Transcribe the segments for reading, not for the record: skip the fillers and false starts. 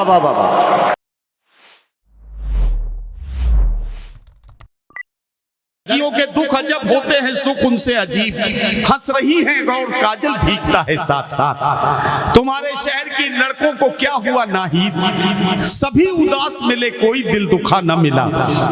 वाह वाह वाह। के दुख अजब होते हैं, सुख उनसे अजीब। हंस रही हैं गौर काजल भीगता है साथ साथ। तुम्हारे शहर की लड़कों को क्या हुआ नाहीद, सभी उदास मिले कोई दिल दुखा न मिला।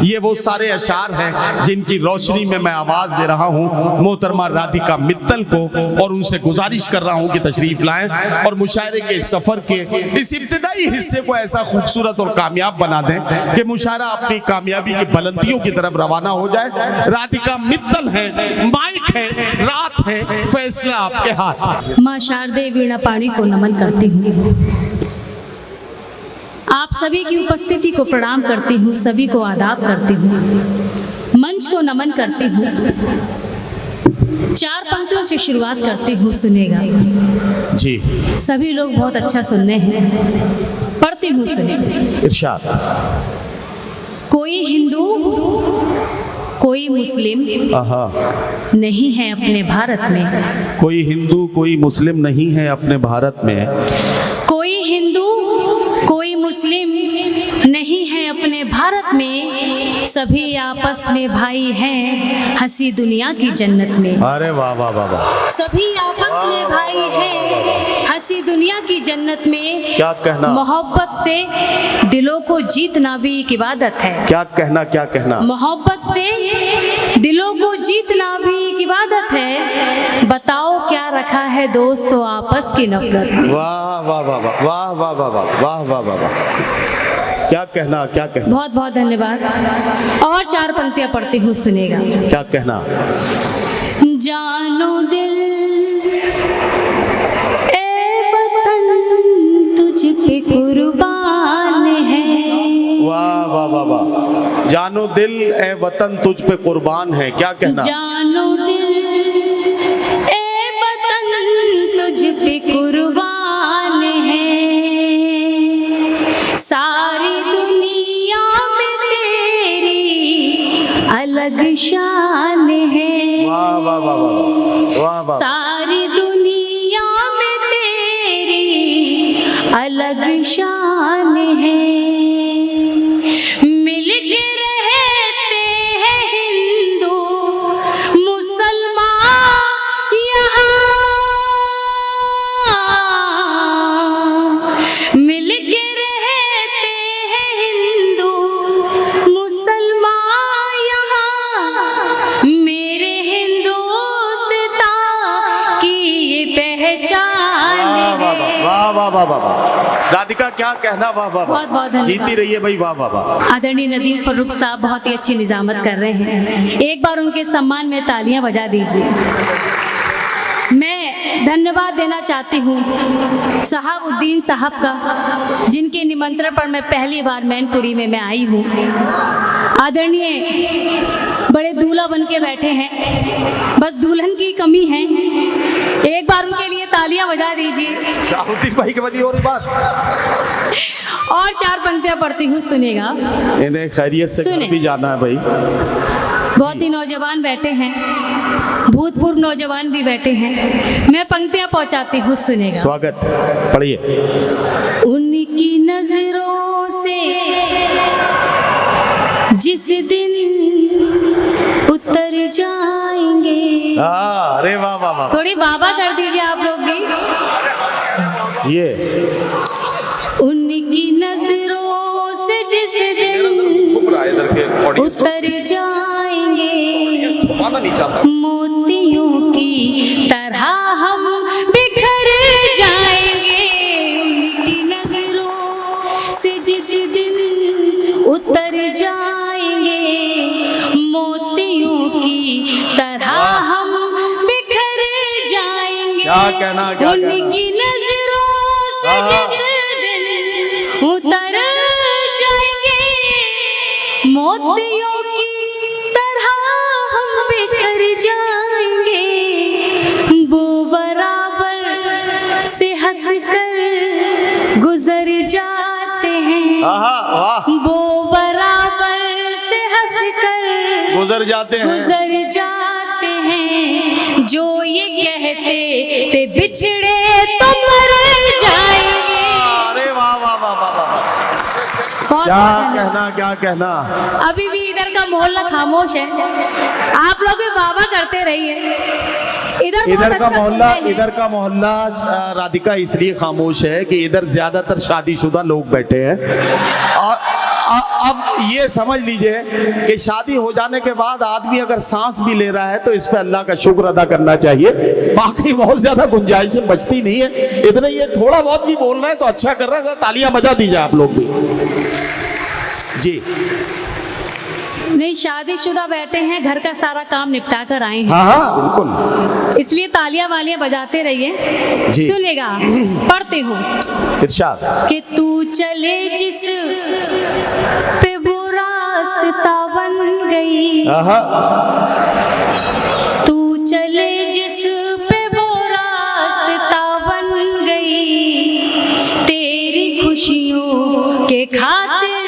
ये वो सारे अशार हैं जिनकी रोशनी में मैं आवाज दे रहा हूँ मोहतरमा राधिका मित्तल को, और उनसे गुजारिश कर रहा हूँ कि तशरीफ लाएं और मुशायरे के सफर के इस इब्तिदाई हिस्से को ऐसा खूबसूरत और कामयाब बना दें कि मुशायरा अपनी कामयाबी की बुलंदियों की तरफ रवाना हो जाए। राधिका मित्तल है, माइक है, रात है, फैसला आपके हाथ। मां शारदे वीणा पाणी को नमन करती हूँ, आप सभी की उपस्थिति को प्रणाम करती हूँ, सभी को आदाब करती हूँ, मंच को नमन करती हूँ। 4 पंक्तियों से शुरुआत करती हूँ, सुनेगा जी। सभी लोग बहुत अच्छा सुन रहे हैं, पढ़ती हूँ, सुनेगा। इरशाद। कोई हिंदू कोई मुस्लिम नहीं है अपने भारत में, कोई हिंदू कोई मुस्लिम नहीं है अपने भारत में, कोई हिंदू कोई मुस्लिम नहीं है अपने भारत में, सभी आपस में भाई हैं हंसी दुनिया की जन्नत में। अरे वाह वाह वाह वाह। सभी आपस में भाई हैं हंसी दुनिया की जन्नत में। क्या कहना, मोहब्बत से दिलों को जीतना भी एक इबादत है। क्या कहना, क्या कहना। मोहब्बत से दिलों को जीतना भी एक इबादत है, बताओ क्या रखा है दोस्तों आपस की नफरत में। वाह वाह वाह वाह वाह वाह वाह वाह वाह वाह वाह। क्या कहना, क्या कहना। बहुत बहुत धन्यवाद। और 4 पंक्तियां पढ़ती हूँ, सुनेगा। क्या कहना। जानो दिल ए वतन तुझ पे कुर्बान है। वाह वाह वाह वाह। जानो दिल ए वतन तुझ पे कुर्बान है। क्या कहना। जानो दिल ए वतन तुझ पे कुर्बान है, सारी दुनिया में तेरी अलग शान है। वाह वाह वाह वाह वाह वाह। सारी दुनिया में तेरी अलग शान है, मिलके रहते हैं हिंदू मुसलमान यहाँ, मिलके वाह वाह वाह वाह। राधिका क्या कहना। वाह वाह। बहुत बहुत धन्यवाद। जीती रहिए भाई। वाह वाह वाह। आदरणीय नदीम फर्रुख साहब बहुत ही अच्छी निजामत कर रहे हैं, एक बार उनके सम्मान में तालियां बजा दीजिए। मैं धन्यवाद देना चाहती हूँ शहाबुद्दीन साहब का, जिनके निमंत्रण पर मैं पहली बार मैनपुरी में मैं आई हूँ। आदरणीय बड़े दूल्हा बन के बैठे हैं, बस दुल्हन की कमी है, एक बार उनके लिए तालियां बजा दीजिए। शहाबुद्दीन भाई के बनी और बात। और 4 पंक्तियां पढ़ती हूँ, सुनेगा। इन्हें खैरियत से घर भी जाना है भाई। बहुत ही नौजवान बैठे हैं, भूतपूर्व नौजवान भी बैठे हैं, मैं पंक्तियां पहुंचाती हूँ, सुनेगा। स्वागत, पढ़िए। उनकी नजरों से जिस दिन उतर जाएंगे। अरे वाह वाह वाह। थोड़ी बाबा कर दीजिए आप लोग भी। ये उनकी नजरों से जिस दिन उतर जाएंगे, मोतियों की तरह हम बिखर जाएंगे। उनकी नजरों से जिस दिन उतर जाएंगे, मोतियों की तरह हम बिखर जाएंगे। क्या कहना, क्या कहना। उनकी नजरों से जिस दिन उतर जाएंगे, मोतियों की तरह हम बिखर जाएंगे। वो बराबर से हंस कर गुजर जाते हैं, वो बराबर से हंस कर गुजर जाते हैं, जो ये कहते थे बिछड़े तो मर जाएंगे। अरे वाह वाह वाह वाह वाह। बहुत क्या बहुत कहना, क्या कहना। अभी भी इधर का मोहल्ला खामोश है, आप लोग भी वाह करते रहिए। इधर इधर का अच्छा मोहल्ला, सुनते हैं। इधर का मोहल्ला राधिका इसलिए खामोश है कि इधर ज्यादातर शादीशुदा लोग बैठे हैं। और अब ये समझ लीजिए कि शादी हो जाने के बाद आदमी अगर सांस भी ले रहा है तो इस पे अल्लाह का शुक्र अदा करना चाहिए। बाकी बहुत ज्यादा गुंजाइशें बचती नहीं है। इतने ये थोड़ा बहुत भी बोल रहे हैं तो अच्छा कर रहे हैं, तालियां बजा दीजिए आप लोग भी जी। नहीं, शादीशुदा बैठे हैं, घर का सारा काम निपटा कर आए हैं, हाँ हाँ बिल्कुल, इसलिए तालियां वालियां बजाते रहिए। जी। सुनेगा, पढ़ते हो इरशाद। कि तू चले जिस पे वो रास्ता बन गई, आहा, तू चले जिस पे वो रास्ता बन गई, तेरी खुशियों के खातिर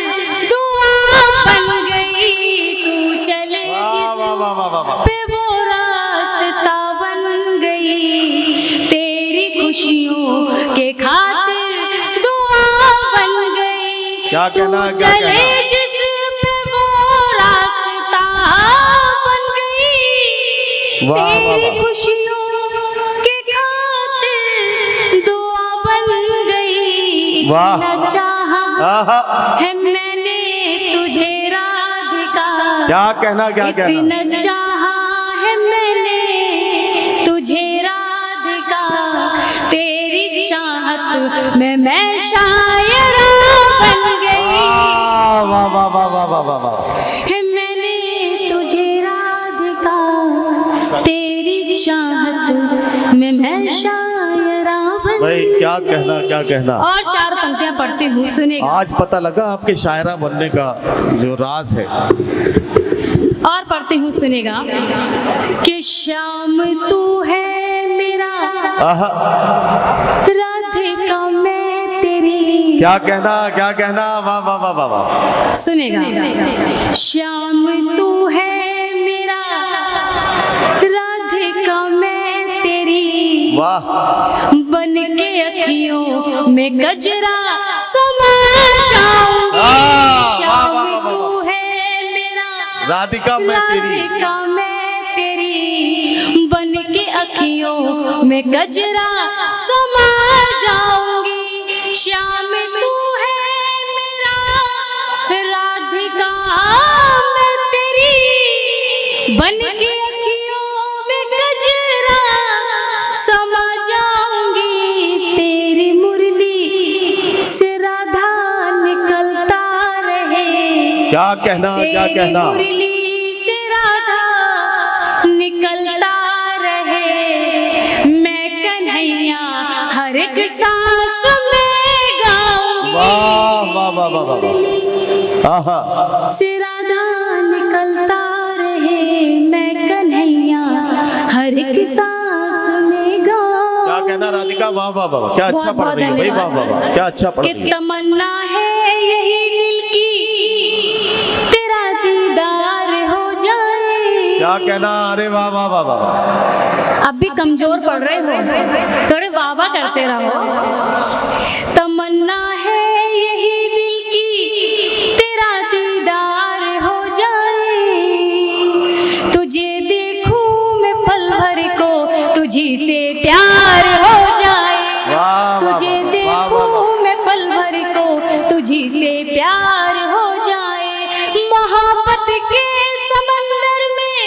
दुआ बन गई। तू चले जिस वाह वाह वाह वाह। पे वो रास्ता बन गई, तेरी खुशियों के खातिर दुआ बन गई। क्या कहना, तू क्या चले कहना। जिस पे वो रास्ता बन गई, वाह, वाह, तेरी वाह। खुशियों के खातिर दुआ बन गई। वाह। इतना चाहा आहा, है मैंने तुझे राधिका, क्या कहना, क्या कहना। इतना चाहा है मैंने तुझे राधिका, तेरी चाहत में मैं शायरा बन गई। वाह वाह वाह वाह वाह वाह वाह। है मैंने तुझे राधिका, तेरी चाहत में मैं शायरा बन भाई गई। क्या कहना, क्या कहना। और 4 पंक्तियां पढ़ती हूँ, सुनेगा। आज पता लगा आपके शायरा बनने का जो राज है। और पढ़ती हूँ, सुनेगा। कि शाम तू है मेरा, आहा, राधिका मैं तेरी। क्या कहना, क्या कहना। वाह वाह वाह वाह वाह। सुनेगा। शाम तू है मेरा, राधिका मैं तेरी, वाह बन के अखियों में गजरा समा जाऊंगी। वाह, वाह, वाह, शाम वाह, तू है मेरा, राधिका मैं तेरी, राधिका मैं तेरी, बन के अखियों में गजरा समा जाऊंगी। श्याम तू है मेरा, राधिका मैं तेरी, बन के अखियों में गजरा समा जाऊंगी। तेरी मुरली से राधा निकलता रहे, क्या कहना, क्या तेरी कहना। मुरली से राधा निकलता रहे, मैं कन्हैया हर एक सांस में गाऊंगी। वाह वाह वाह वाह वाह वाह। आहा, से राधा निकलता रहे, मैं कन्हैया हर एक सांस में गाऊंगी। क्या कहना राधिका। वाह वाह वाह वाह। क्या अच्छा बहुत पढ़ बहुत रही है भाई। वाह वाह वाह, क्या अच्छा पढ़ कि रही है। तमन्ना है यही दिल की, तेरा दीदार हो जाए। क्या कहना। अरे वाह वाह वाह वाह वाह। अब भी कमजोर पड़ रहे हो, थोड़े वाह वाह करते रहो। तमन्ना है यही दिल की, तेरा दीदार हो जाए। तुझे देखूं मैं पल भर को, तुझी से प्यार हो जाए। वाह वाह तुझे वाह वाह वाह। देखूं मैं पल भर को, तुझी से प्यार हो जाए। मोहब्बत के समंदर में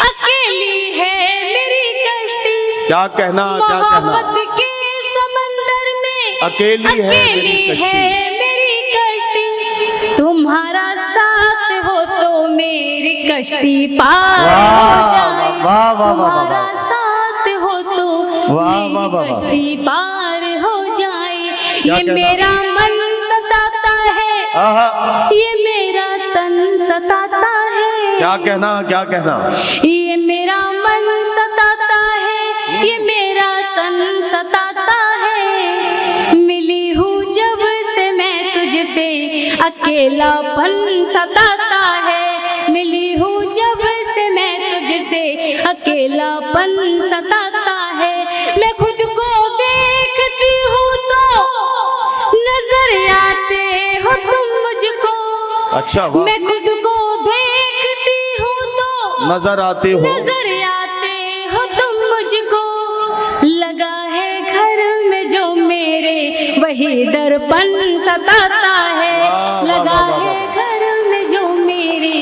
अकेली है मेरी कश्ती। क्या कहना, क्या कहना। मोहब्बत के समंदर में अकेली है मेरी कश्ती। तुम्हारा साथ हो तो मेरी कश्ती पार हो वाह, जाए। वाह, वाह, वाह, वाह, तुम्हारा वाह। साथ हो तो वाह, मेरी वाह, वाह, वाह। कश्ती पार हो जाए। क्या ये कहना? मेरा मन सताता है, आहा, ये मेरा तन सताता है। क्या कहना, क्या कहना। ये मेरा मन सताता है, ये मेरा तन सताता है। मिली हूँ जब से मैं तुझसे, अकेलापन सताता है। मिली हूँ जब से मैं तुझसे, अकेलापन सताता है। मैं खुद को देखती हूँ तो नजर आते हो तुम मुझको। अच्छा, वाह। मैं खुद को देखती हूँ तो नजर आते हो, नजर आते हो तुम मुझको, लगा है घर में जो मेरे वही दर्पण सताता है, वाह, लगा वाह, वाह, है घर में जो मेरे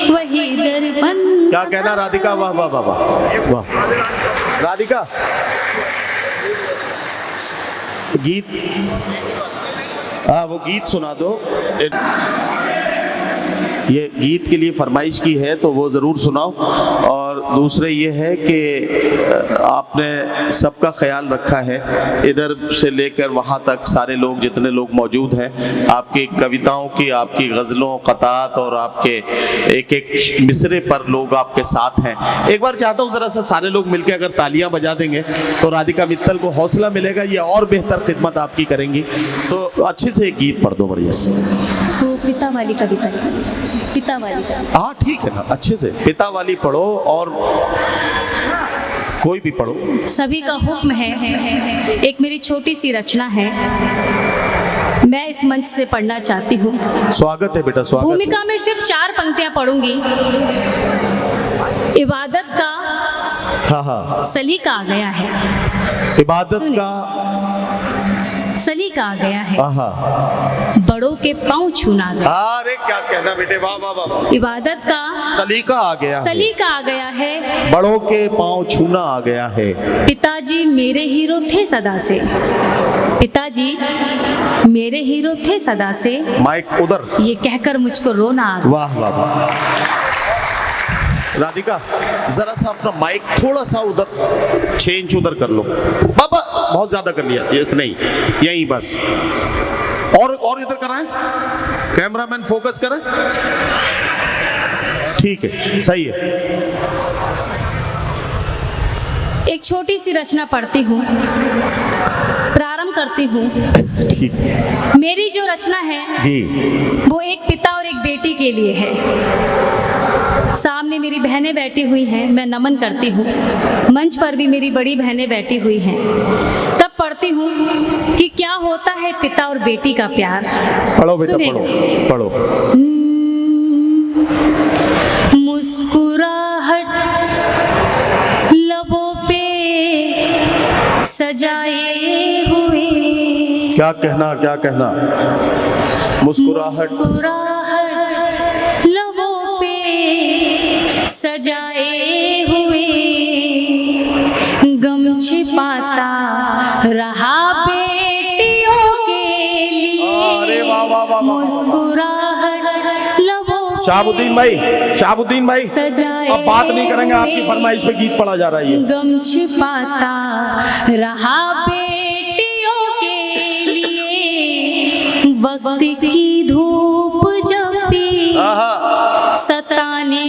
वही दर्पण। क्या कहना राधिका? वाह वाह वाह वाह वाह। राधिका, गीत, हाँ वो गीत सुना दो। ये गीत के लिए फरमाइश की है तो वो ज़रूर सुनाओ। और दूसरे ये है कि आपने सबका ख्याल रखा है, इधर से लेकर वहाँ तक सारे लोग, जितने लोग मौजूद हैं, आपकी कविताओं की, आपकी गज़लों, क़तात और आपके एक एक मिसरे पर लोग आपके साथ हैं। एक बार चाहता हूँ ज़रा सा सारे लोग मिलकर अगर तालियां बजा देंगे तो राधिका मित्तल को हौसला मिलेगा, ये और बेहतर खिदमत आपकी करेंगी। तो अच्छे से एक गीत पढ़ दो बढ़िया से। तो पिता वाली कविता, पिता वाली। हाँ ठीक है ना, अच्छे से पिता वाली पढ़ो और कोई भी पढ़ो। सभी का हुक्म है, एक मेरी छोटी सी रचना है, मैं इस मंच से पढ़ना चाहती हूँ। स्वागत है बेटा, स्वागत। भूमिका में सिर्फ 4 पंक्तियां पढ़ूंगी। इबादत का हाँ हाँ, सलीका आ गया है, इबादत सुनिए। का सलीका आ गया है, हाँ, बड़ों के पांव छूना गया। अरे क्या कहना बेटे, वाह वाह वाह वाह। इबादत का सलीका आ गया है, सलीका आ गया है, बड़ों के पांव छूना आ गया है। पिताजी मेरे हीरो थे सदा से, पिताजी मेरे हीरो थे सदा से, माइक उधर, ये कहकर मुझको रोना आ गया। वाह वाह वाह। राधिका जरा सा अपना माइक थोड़ा सा उधर चेंज उधर कर लो। बाबा बहुत ज्यादा कर लिया, ये इतना ही, यही बस। और इधर कराएं, कैमरामैन फोकस करें, ठीक है, सही है। एक छोटी सी रचना पढ़ती हूँ, प्रारंभ करती हूँ। ठीक है मेरी जो रचना है जी, वो एक पिता और एक बेटी के लिए है। सामने मेरी बहनें बैठी हुई हैं, मैं नमन करती हूँ। मंच पर भी मेरी बड़ी बहनें बैठी हुई हैं। तब पढ़ती हूँ कि क्या होता है पिता और बेटी का प्यार। पढ़ो बेटा, सुनिए। पढ़ो पढ़ो। मुस्कुराहट लबों पे सजाए हुए, क्या कहना, क्या कहना? मुस्कुराहट लबों पे सजाए हुए, गम छिपाता रहा बेटियों के लिए। अरे वाह वाह वाह वाह। मुस्कुराहट लबों शाहबुद्दीन भाई सजाए अब बात नहीं करेंगे, आपकी फरमाइश पे गीत पढ़ा जा रहा है। गम छिपाता रहा बेटियों के लिए, वक्त की धूप जब भी सताने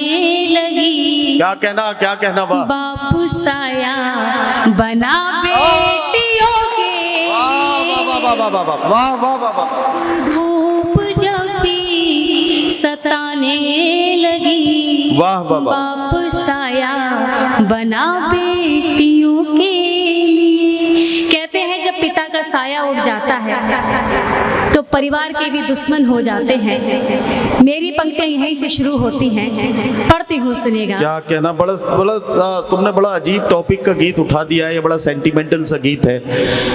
लगी, क्या कहना, क्या कहना? वाह बापू साया बना बेटियों के वाह वाह वाह वाह वाह वाह वाह वाह वाह। धूप जब भी सताने लगी, वाह वाह वाह। बाप साया बना बेटियों के लिए। कहते हैं जब पिता का साया उड़ जाता है तो परिवार के भी दुश्मन हो जाते हैं। मेरी पंक्तियां यहीं से शुरू होती हैं, पढ़ती हूँ, सुनेगा। क्या कहना, बड़ा तुमने बड़ा अजीब टॉपिक का गीत उठा दिया है। ये बड़ा सेंटिमेंटल सा गीत है।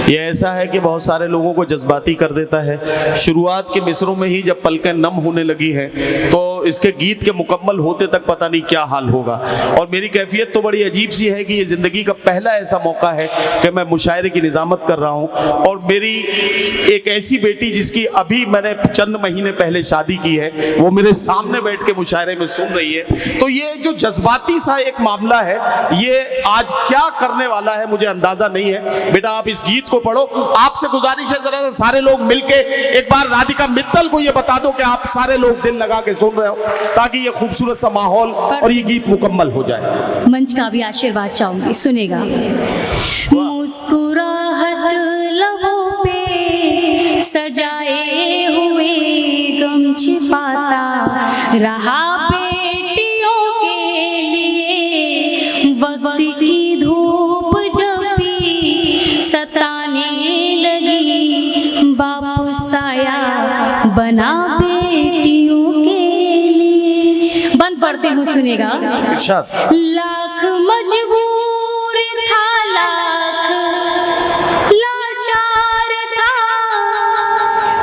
ये ऐसा है कि बहुत सारे लोगों को जज्बाती कर देता है। शुरुआत के मिसरों में ही जब पलकें नम होने लगी हैं तो इसके गीत के मुकम्मल होते तक पता नहीं क्या हाल होगा। और मेरी कैफियत तो बड़ी अजीब सी है कि ये ज़िंदगी का पहला ऐसा मौका है कि मैं मुशायरे की निज़ामत कर रहा हूँ, और मेरी एक ऐसी बेटी जिसकी अभी मैंने चंद महीने पहले शादी की है, वो मेरे सामने बैठ के मुशायरे में सुन रही है। तो ये जो जज्बाती सा एक मामला है, ये आज क्या करने वाला है मुझे अंदाजा नहीं है। बेटा आप इस गीत को पढ़ो। आपसे गुजारिश है जरा सारे लोग मिलके एक बार राधिका मित्तल को ये बता दो कि आप सारे लोग दिल लगा के सुन रहे हो, ताकि ये खूबसूरत सा माहौल और ये गीत मुकम्मल हो जाए। मंच का भी आशीर्वाद चाहूंगी, सुनेगा। मुस्कुराहट लबों पे सजाए हुए, गम छिपाता रहा बेटियों के लिए, वक्त की धूप जब भी सताने लगी, बापू साया बना बेटियों के पढ़ती हूँ, सुनेगा। इरशाद। लाख मजबूर था, लाख लाचार था,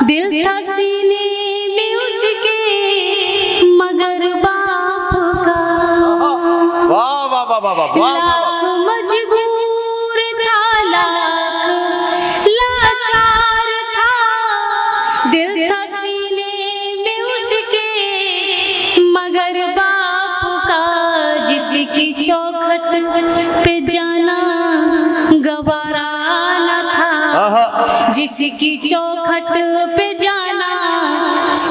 दिल था सीने में उसके मगर बाप का। वाह वाह वाह वाह वाह वाह। लाख मजबूर था, लाख लाचार था, दिल था सीने में उसके मगर बाप का। जिसकी चौखट पे जाना गवारा न था, जिसकी चौखट पे जाना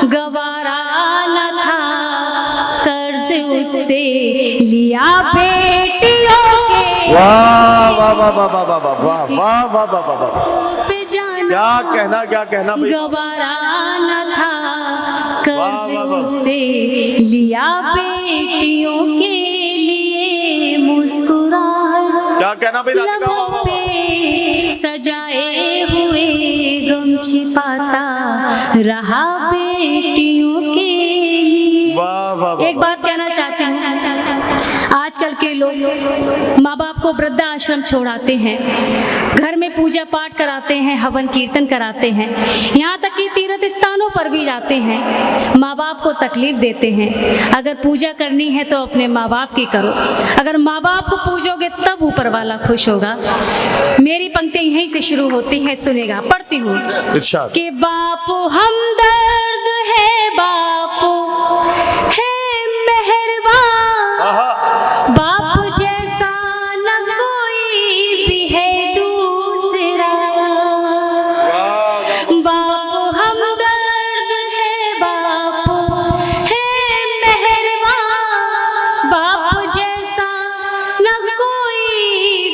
गवारा न था, कर्ज उससे लिया बेटियों के। वाह वाह वाह वाह वाह वाह वाह वाह वाह वाह वाह वाह। पे जाना क्या कहना भाई। गवारा न था, कर्ज वाह, वाह, वाह। उससे लिया बेटियों के लिए। मुस्कुराहट क्या कहना भाई राधिका। लबों पे सजाए हुए गम छिपाता रहा बेटियों के लिए। वाह वाह वाह। एक बात कहना चाहती हूँ, आजकल के लोग माँ बाप को वृद्धाश्रम छोड़ाते हैं, घर में पूजा पाठ कराते हैं, हवन कीर्तन कराते हैं, यहाँ तक कि तीर्थ स्थानों पर भी जाते हैं, माँ बाप को तकलीफ देते हैं। अगर पूजा करनी है तो अपने माँ बाप की करो, अगर माँ बाप को पूजोगे तब ऊपर वाला खुश होगा। मेरी पंक्ति यहीं से शुरू होती है, सुनेगा, पढ़ती हूँ। इरशाद। कि बापू हमदर्द है, बापू है मेहरबान, बाप जैसा न कोई भी है दूसरा। बापू हमदर्द है, बापू है मेहरबान, बाप जैसा न कोई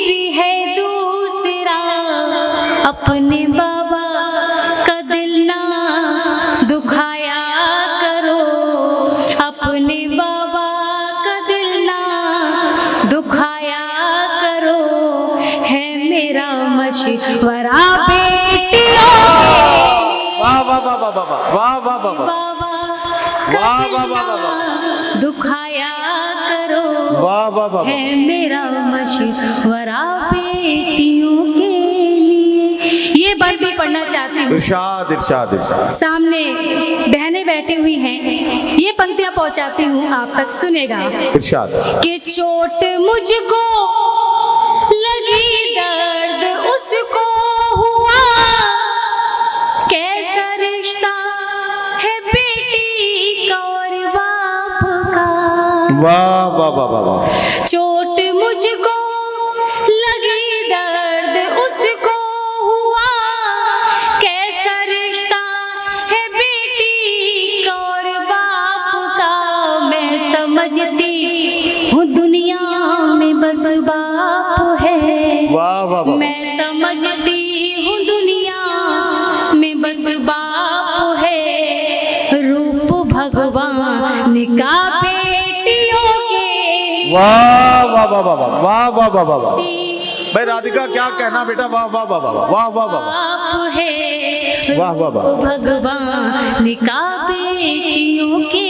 भी है दूसरा। अपने बाबा का दिल ना दुखाया करो, अपने बाबा का दिल ना दुखाया करो, है मेरा मशवरा बेटियों के लिए। वाह वाह वाह वाह वाह वाह वाह वाह वाह। बाबा वाह, का वाह, दिल वाह, वाह, ना दुखाया करो, वाह वाह वाह। है मेरा मशवरा बेटियों के लिए। ये बात भी पढ़ना चाहती हूँ। इरशाद इरशाद इरशाद। सामने बहनें बैठी हुई हैं, ये पंक्तियां पहुंचाती हूँ आप तक, सुनेगा। इरशाद। कि चोट मुझको लगी, दर्द उसको हुआ, कैसा रिश्ता है बेटी का और बाप का। वाह वाह वाह वाह वाह। चोट मुझको लगी, दर्द उसको हुआ, कैसा रिश्ता है बेटी का और बाप का। मैं समझती हूँ दुनिया में बस बाप है, वाह वाह वाह। मैं समझती हूँ दुनिया में बस बाप है, रूप भगवान का बेटियों के। वाह वाह वाह वाह वाह वाह वाह वाह वाह। भाई राधिका क्या कहना बेटा। वाह वाह वाह वाह वाह वाह वाह वाह। बाप है, वाह, वाह, वाह। रूप भगवान का बेटियों के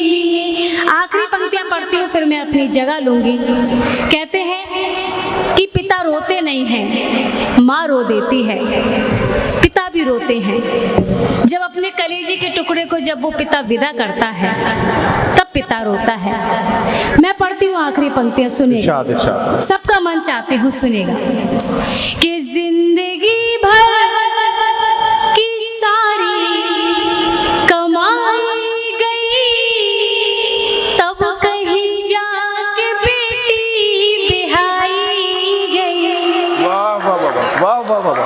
लिए। आखिरी पंक्तियां पढ़ती हूँ, फिर मैं अपनी जगह लूंगी। कहते हैं कि पिता रोते नहीं हैं, माँ रो देती है। पिता भी रोते हैं, जब अपने कलेजे के टुकड़े को जब वो पिता विदा करता है तब पिता रोता है। मैं पढ़ती हूँ आखिरी पंक्तियां, सुनेगा। इरशाद इरशाद। सबका मन चाहती हूँ, सुनेगा। कि जिंदगी भर की सारी कमाई गई, तब कहीं जाके बेटी बिहाई गई। वाह वाह वाह वाह वाह वाह वाह।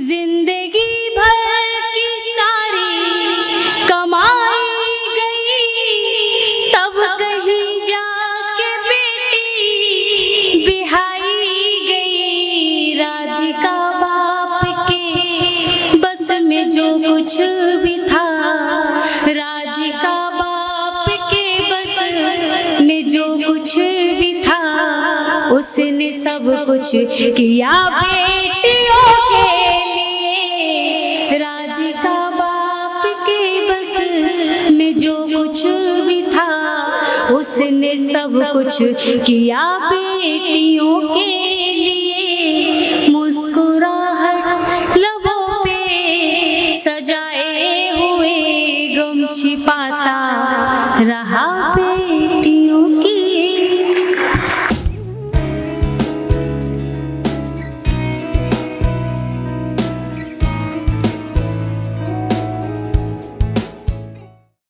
जिंदगी भर की सारी कमाई गई, तब कहीं जाके बेटी बिहाई गई। राधिका बाप के बस में जो कुछ भी था, राधिका बाप के बस में जो कुछ भी था, उसने सब कुछ किया बेटियों के लिए। राधिका बाप के बस में जो सब कुछ किया बेटियों के लिए।